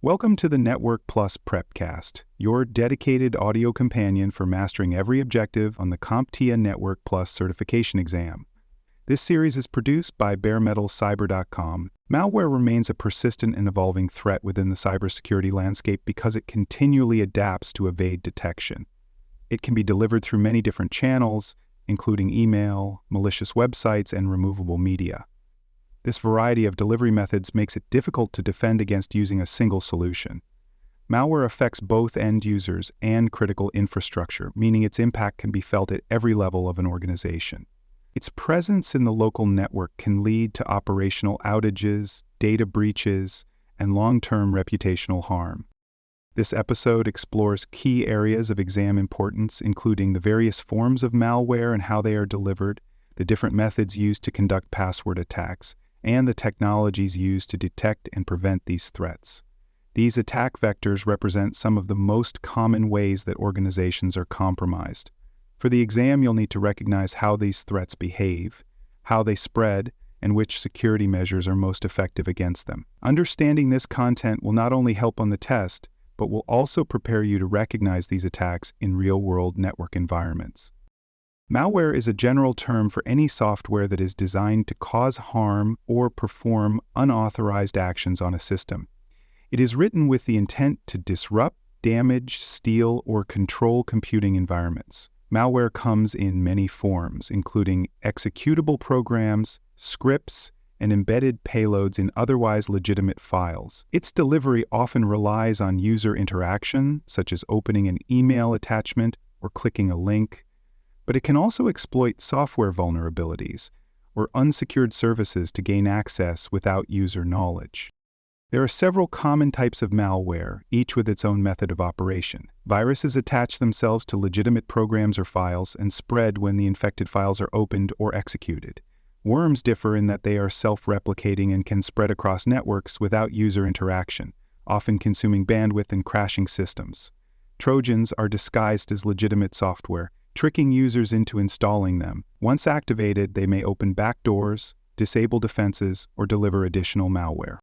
Welcome to the Network Plus Prepcast, your dedicated audio companion for mastering every objective on the CompTIA Network Plus certification exam. This series is produced by baremetalcyber.com. Malware remains a persistent and evolving threat within the cybersecurity landscape because it continually adapts to evade detection. It can be delivered through many different channels, including email, malicious websites, and removable media. This variety of delivery methods makes it difficult to defend against using a single solution. Malware affects both end users and critical infrastructure, meaning its impact can be felt at every level of an organization. Its presence in the local network can lead to operational outages, data breaches, and long-term reputational harm. This episode explores key areas of exam importance, including the various forms of malware and how they are delivered, the different methods used to conduct password attacks, and the technologies used to detect and prevent these threats. These attack vectors represent some of the most common ways that organizations are compromised. For the exam, you'll need to recognize how these threats behave, how they spread, and which security measures are most effective against them. Understanding this content will not only help on the test, but will also prepare you to recognize these attacks in real-world network environments. Malware is a general term for any software that is designed to cause harm or perform unauthorized actions on a system. It is written with the intent to disrupt, damage, steal, or control computing environments. Malware comes in many forms, including executable programs, scripts, and embedded payloads in otherwise legitimate files. Its delivery often relies on user interaction, such as opening an email attachment or clicking a link, but it can also exploit software vulnerabilities or unsecured services to gain access without user knowledge. There are several common types of malware, each with its own method of operation. Viruses attach themselves to legitimate programs or files and spread when the infected files are opened or executed. Worms differ in that they are self-replicating and can spread across networks without user interaction, often consuming bandwidth and crashing systems. Trojans are disguised as legitimate software, tricking users into installing them. Once activated, they may open backdoors, disable defenses, or deliver additional malware.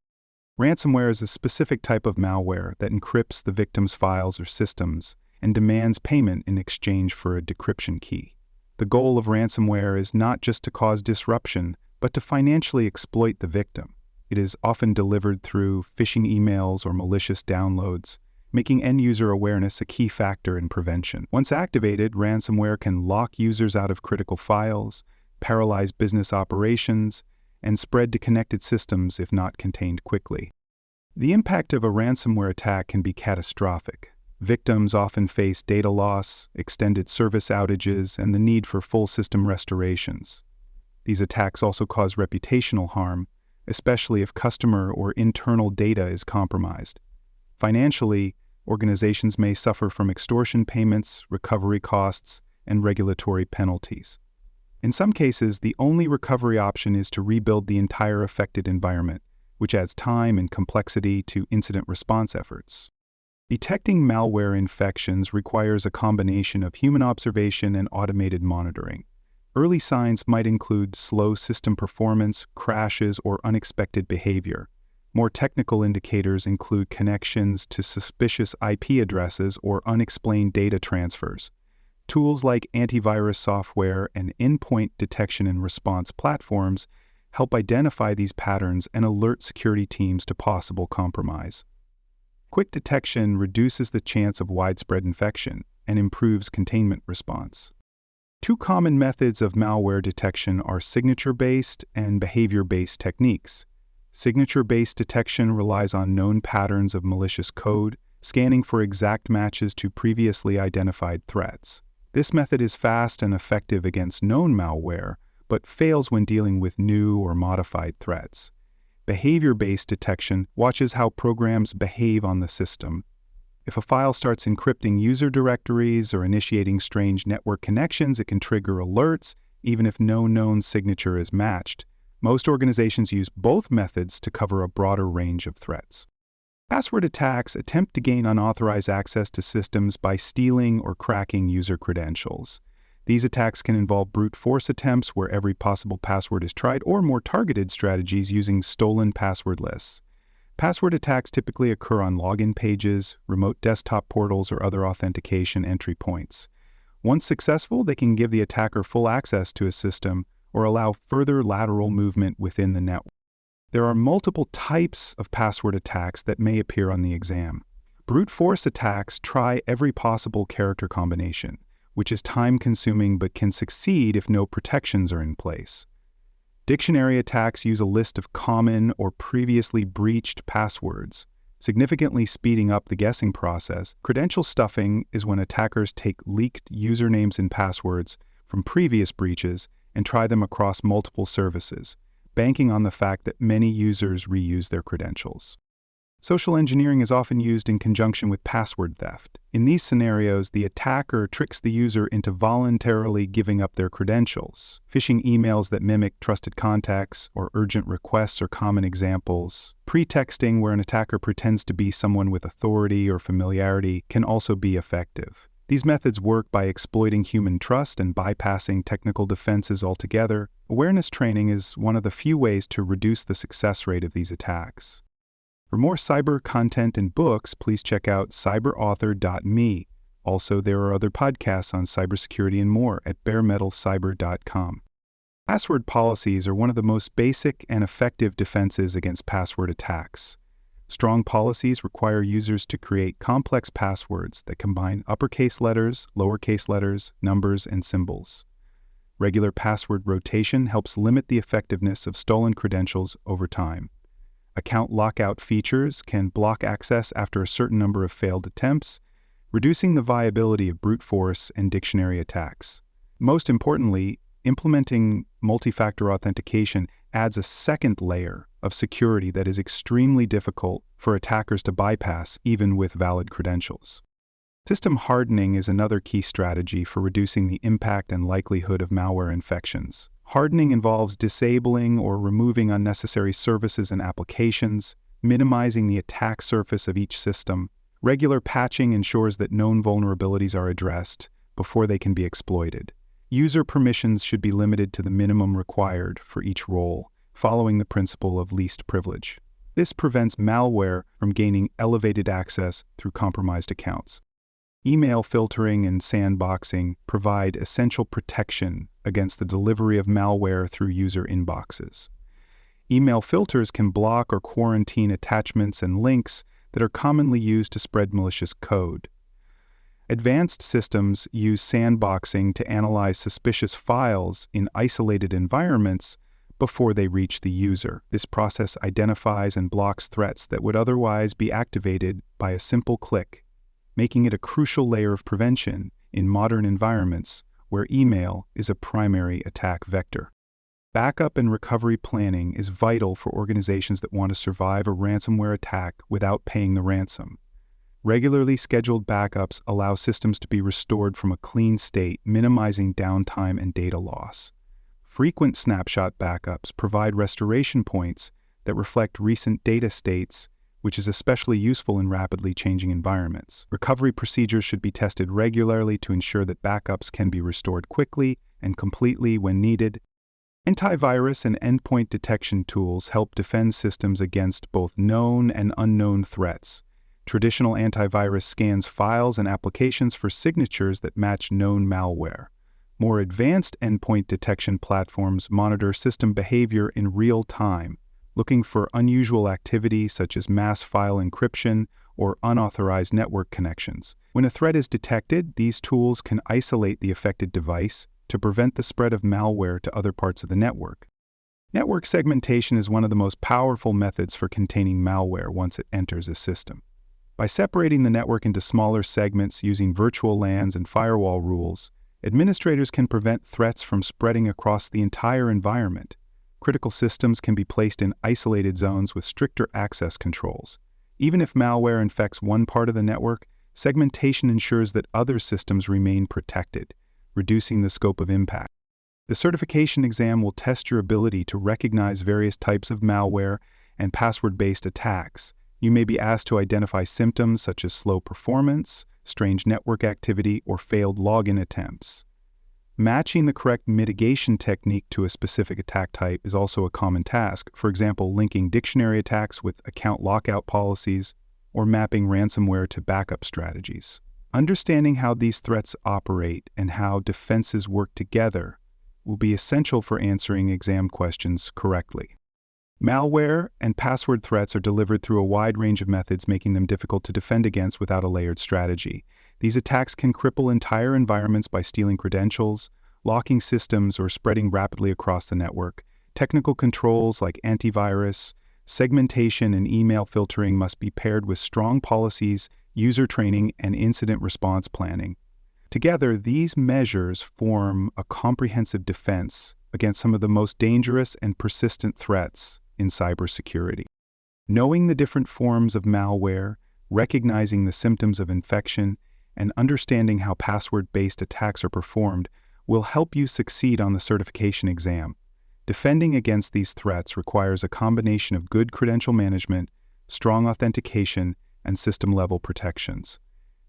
Ransomware is a specific type of malware that encrypts the victim's files or systems and demands payment in exchange for a decryption key. The goal of ransomware is not just to cause disruption, but to financially exploit the victim. It is often delivered through phishing emails or malicious downloads, making end-user awareness a key factor in prevention. Once activated, ransomware can lock users out of critical files, paralyze business operations, and spread to connected systems if not contained quickly. The impact of a ransomware attack can be catastrophic. Victims often face data loss, extended service outages, and the need for full system restorations. These attacks also cause reputational harm, especially if customer or internal data is compromised. Financially, organizations may suffer from extortion payments, recovery costs, and regulatory penalties. In some cases, the only recovery option is to rebuild the entire affected environment, which adds time and complexity to incident response efforts. Detecting malware infections requires a combination of human observation and automated monitoring. Early signs might include slow system performance, crashes, or unexpected behavior. More technical indicators include connections to suspicious IP addresses or unexplained data transfers. Tools like antivirus software and endpoint detection and response platforms help identify these patterns and alert security teams to possible compromise. Quick detection reduces the chance of widespread infection and improves containment response. Two common methods of malware detection are signature-based and behavior-based techniques. Signature-based detection relies on known patterns of malicious code, scanning for exact matches to previously identified threats. This method is fast and effective against known malware, but fails when dealing with new or modified threats. Behavior-based detection watches how programs behave on the system. If a file starts encrypting user directories or initiating strange network connections, it can trigger alerts, even if no known signature is matched. Most organizations use both methods to cover a broader range of threats. Password attacks attempt to gain unauthorized access to systems by stealing or cracking user credentials. These attacks can involve brute force attempts where every possible password is tried, or more targeted strategies using stolen password lists. Password attacks typically occur on login pages, remote desktop portals, or other authentication entry points. Once successful, they can give the attacker full access to a system or allow further lateral movement within the network. There are multiple types of password attacks that may appear on the exam. Brute force attacks try every possible character combination, which is time-consuming but can succeed if no protections are in place. Dictionary attacks use a list of common or previously breached passwords, significantly speeding up the guessing process. Credential stuffing is when attackers take leaked usernames and passwords from previous breaches and try them across multiple services, banking on the fact that many users reuse their credentials. Social engineering is often used in conjunction with password theft. In these scenarios, the attacker tricks the user into voluntarily giving up their credentials. Phishing emails that mimic trusted contacts or urgent requests are common examples. Pretexting, where an attacker pretends to be someone with authority or familiarity, can also be effective. These methods work by exploiting human trust and bypassing technical defenses altogether. Awareness training is one of the few ways to reduce the success rate of these attacks. For more cyber content and books, please check out cyberauthor.me. Also, there are other podcasts on cybersecurity and more at baremetalcyber.com. Password policies are one of the most basic and effective defenses against password attacks. Strong policies require users to create complex passwords that combine uppercase letters, lowercase letters, numbers, and symbols. Regular password rotation helps limit the effectiveness of stolen credentials over time. Account lockout features can block access after a certain number of failed attempts, reducing the viability of brute force and dictionary attacks. Most importantly, implementing multi-factor authentication adds a second layer of security that is extremely difficult for attackers to bypass even with valid credentials. System hardening is another key strategy for reducing the impact and likelihood of malware infections. Hardening involves disabling or removing unnecessary services and applications, minimizing the attack surface of each system. Regular patching ensures that known vulnerabilities are addressed before they can be exploited. User permissions should be limited to the minimum required for each role, following the principle of least privilege. This prevents malware from gaining elevated access through compromised accounts. Email filtering and sandboxing provide essential protection against the delivery of malware through user inboxes. Email filters can block or quarantine attachments and links that are commonly used to spread malicious code. Advanced systems use sandboxing to analyze suspicious files in isolated environments before they reach the user. This process identifies and blocks threats that would otherwise be activated by a simple click, making it a crucial layer of prevention in modern environments where email is a primary attack vector. Backup and recovery planning is vital for organizations that want to survive a ransomware attack without paying the ransom. Regularly scheduled backups allow systems to be restored from a clean state, minimizing downtime and data loss. Frequent snapshot backups provide restoration points that reflect recent data states, which is especially useful in rapidly changing environments. Recovery procedures should be tested regularly to ensure that backups can be restored quickly and completely when needed. Antivirus and endpoint detection tools help defend systems against both known and unknown threats. Traditional antivirus scans files and applications for signatures that match known malware. More advanced endpoint detection platforms monitor system behavior in real time, looking for unusual activity such as mass file encryption or unauthorized network connections. When a threat is detected, these tools can isolate the affected device to prevent the spread of malware to other parts of the network. Network segmentation is one of the most powerful methods for containing malware once it enters a system. By separating the network into smaller segments using virtual LANs and firewall rules, administrators can prevent threats from spreading across the entire environment. Critical systems can be placed in isolated zones with stricter access controls. Even if malware infects one part of the network, segmentation ensures that other systems remain protected, reducing the scope of impact. The certification exam will test your ability to recognize various types of malware and password-based attacks. You may be asked to identify symptoms such as slow performance, strange network activity, or failed login attempts. Matching the correct mitigation technique to a specific attack type is also a common task, for example, linking dictionary attacks with account lockout policies or mapping ransomware to backup strategies. Understanding how these threats operate and how defenses work together will be essential for answering exam questions correctly. Malware and password threats are delivered through a wide range of methods, making them difficult to defend against without a layered strategy. These attacks can cripple entire environments by stealing credentials, locking systems, or spreading rapidly across the network. Technical controls like antivirus, segmentation, and email filtering must be paired with strong policies, user training, and incident response planning. Together, these measures form a comprehensive defense against some of the most dangerous and persistent threats in cybersecurity. Knowing the different forms of malware, recognizing the symptoms of infection, and understanding how password-based attacks are performed will help you succeed on the certification exam. Defending against these threats requires a combination of good credential management, strong authentication, and system-level protections.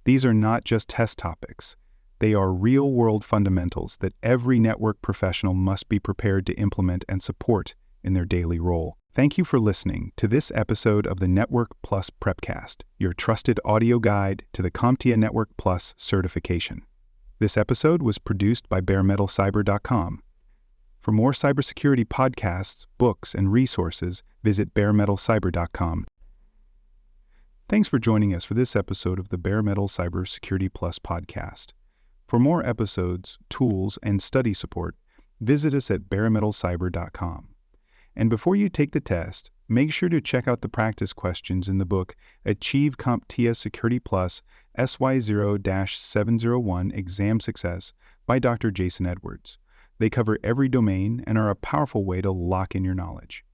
These are not just test topics. They are real-world fundamentals that every network professional must be prepared to implement and support in their daily role. Thank you for listening to this episode of the Network Plus Prepcast, your trusted audio guide to the CompTIA Network Plus certification. This episode was produced by baremetalcyber.com. For more cybersecurity podcasts, books, and resources, visit baremetalcyber.com. Thanks for joining us for this episode of the Bare Metal Cybersecurity Plus podcast. For more episodes, tools, and study support, visit us at baremetalcyber.com. And before you take the test, make sure to check out the practice questions in the book Achieve CompTIA Security Plus SY0-701 Exam Success by Dr. Jason Edwards. They cover every domain and are a powerful way to lock in your knowledge.